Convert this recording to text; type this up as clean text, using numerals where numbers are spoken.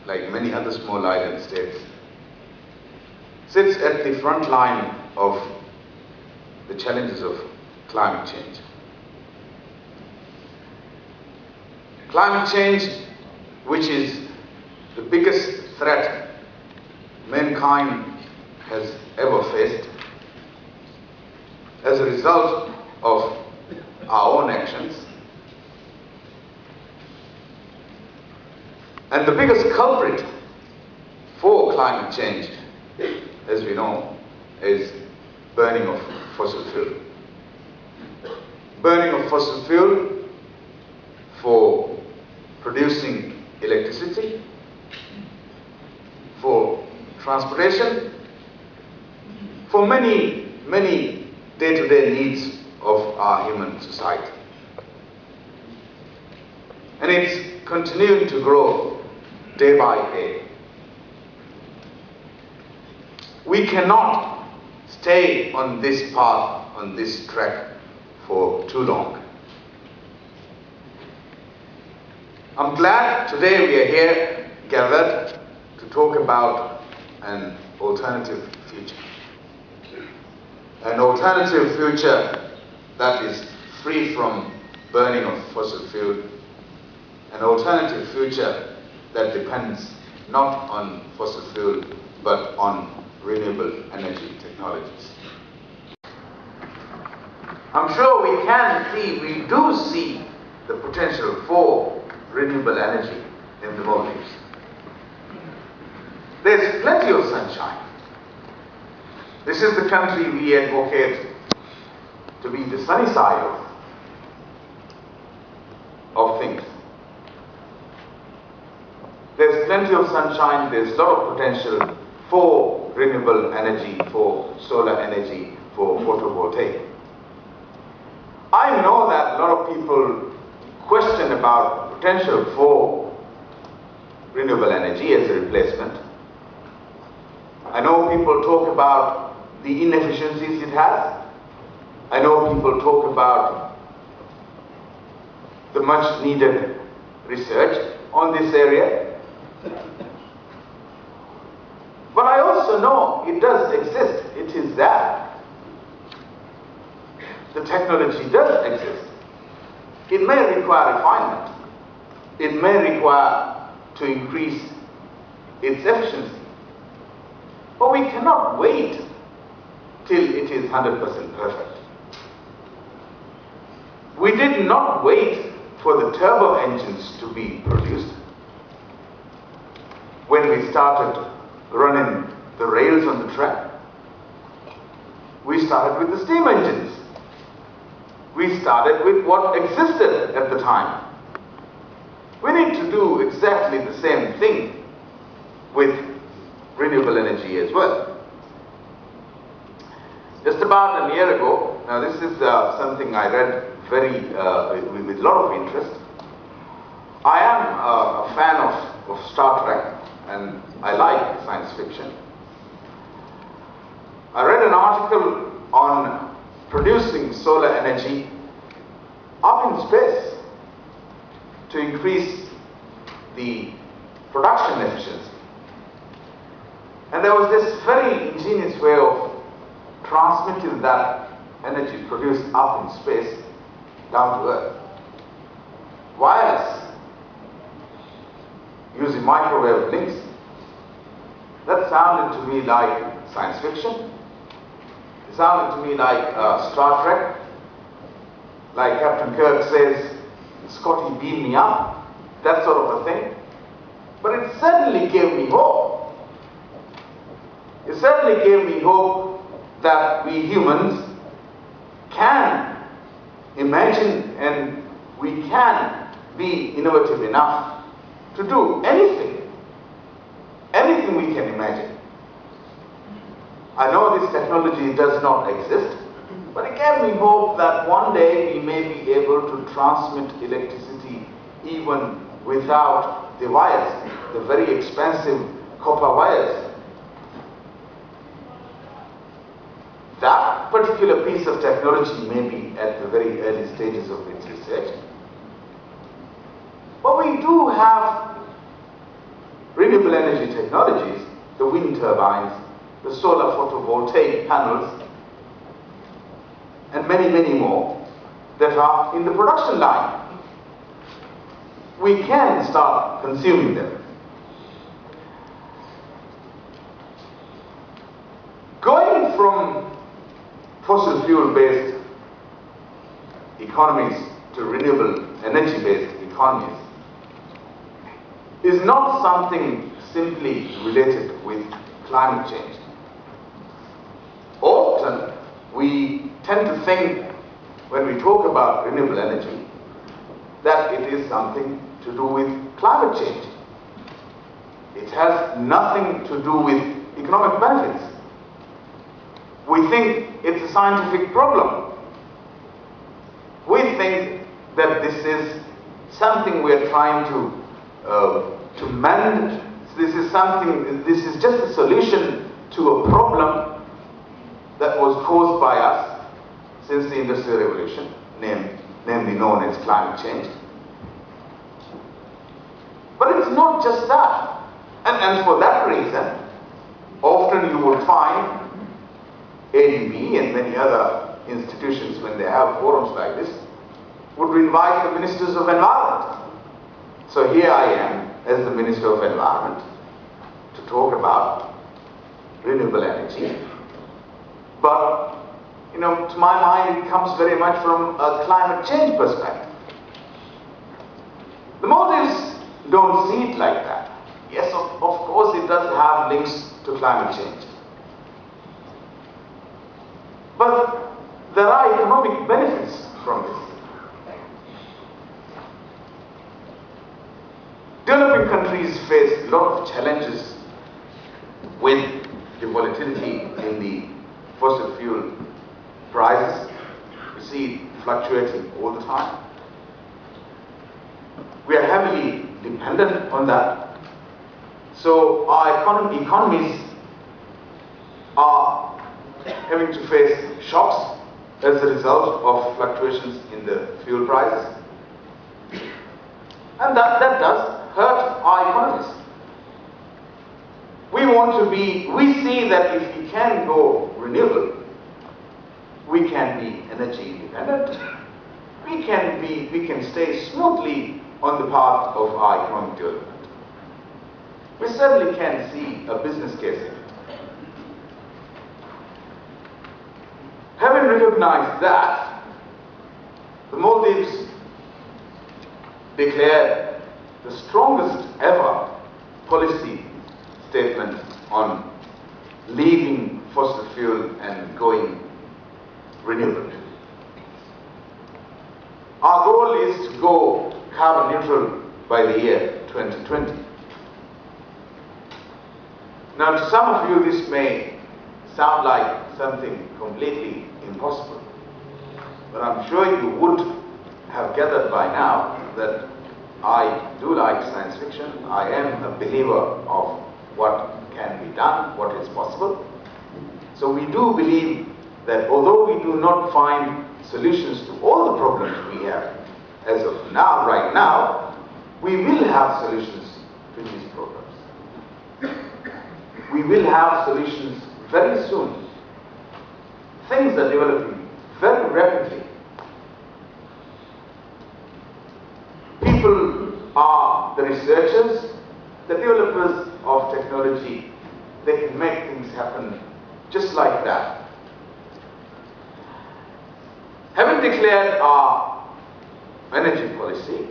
like many other small island states, sits at the front line of the challenges of climate change. Climate change, which is the biggest threat mankind has ever faced as a result of our own actions. And the biggest culprit for climate change, as we know, is burning of fossil fuel. Burning of fossil fuel for producing electricity, for transportation, for many day-to-day needs of our human society. And it's continuing to grow day by day. We cannot stay on this path, on this track for too long. I'm glad today we are here gathered to talk about an alternative future. An alternative future that is free from burning of fossil fuel. An alternative future that depends not on fossil fuel but on renewable energy technologies. I'm sure we do see the potential for renewable energy in the Maldives. There's plenty of sunshine. This is the country we advocate to be the sunny side of things. There's plenty of sunshine, there's a lot of potential for renewable energy, for solar energy, for photovoltaic. I know that a lot of people question about potential for renewable energy as a replacement. I know people talk about the inefficiencies it has. I know people talk about the much needed research on this area. But I also know it does exist. It is there. The technology does exist. It may require refinement. It may require to increase its efficiency. But we cannot wait till it is 100% perfect. We did not wait for the turbo engines to be produced when we started running the rails on the track. We started with the steam engines. We started with what existed at the time. We need to do exactly the same thing with renewable energy as well. Just about a year ago, now this is something I read with a lot of interest. I am a fan of Star Trek and I like science fiction. I read an article on producing solar energy up in space to increase the production efficiency. And there was this very ingenious way of transmitting that energy produced up in space down to Earth. Wireless, using microwave links. That sounded to me like science fiction. It sounded to me like Star Trek. Like Captain Kirk says, Scotty, beam me up. That sort of a thing. But it certainly gave me hope. It certainly gave me hope that we humans can imagine and we can be innovative enough to do anything we can imagine. I know this technology does not exist, but it gave me hope that one day we may be able to transmit electricity even without the wires, the very expensive copper wires. That particular piece of technology may be at the very early stages of its research. But we do have renewable energy technologies, the wind turbines, the solar photovoltaic panels, and many, many more that are in the production line. We can start consuming them. Going from fossil fuel-based economies to renewable energy-based economies is not something simply related with climate change. Often we tend to think, when we talk about renewable energy, that it is something to do with climate change. It has nothing to do with economic benefits. We think it's a scientific problem. We think that this is something we're trying to mend. This is just a solution to a problem that was caused by us since the Industrial Revolution, namely known as climate change. But it's not just that. And for that reason, often you will find ADB and many other institutions, when they have forums like this, would invite the ministers of environment. So here I am as the Minister of Environment to talk about renewable energy. But, to my mind, it comes very much from a climate change perspective. The Maldives don't see it like that. Yes, of course, it does have links to climate change. But there are economic benefits from this. Developing countries face a lot of challenges with the volatility in the fossil fuel prices. We see it fluctuating all the time. We are heavily dependent on that. So our economies are having to face shocks as a result of fluctuations in the fuel prices. And that does hurt our economies. We see that if we can go renewable, we can be energy independent. We can stay smoothly on the path of our economic development. We certainly can see a business case in it. Having recognized that, the Maldives declared the strongest ever policy statement on leaving fossil fuel and going renewable. Our goal is to go carbon neutral by the year 2020. Now, to some of you, this may sound like something completely impossible, but I'm sure you would have gathered by now that I do like science fiction. I am a believer of what can be done, what is possible. So we do believe that although we do not find solutions to all the problems we have as of now, right now, we will have solutions to these problems. We will have solutions very soon. Things are developing very rapidly. People are the researchers, the developers of technology. They can make things happen just like that. Having declared our energy policy,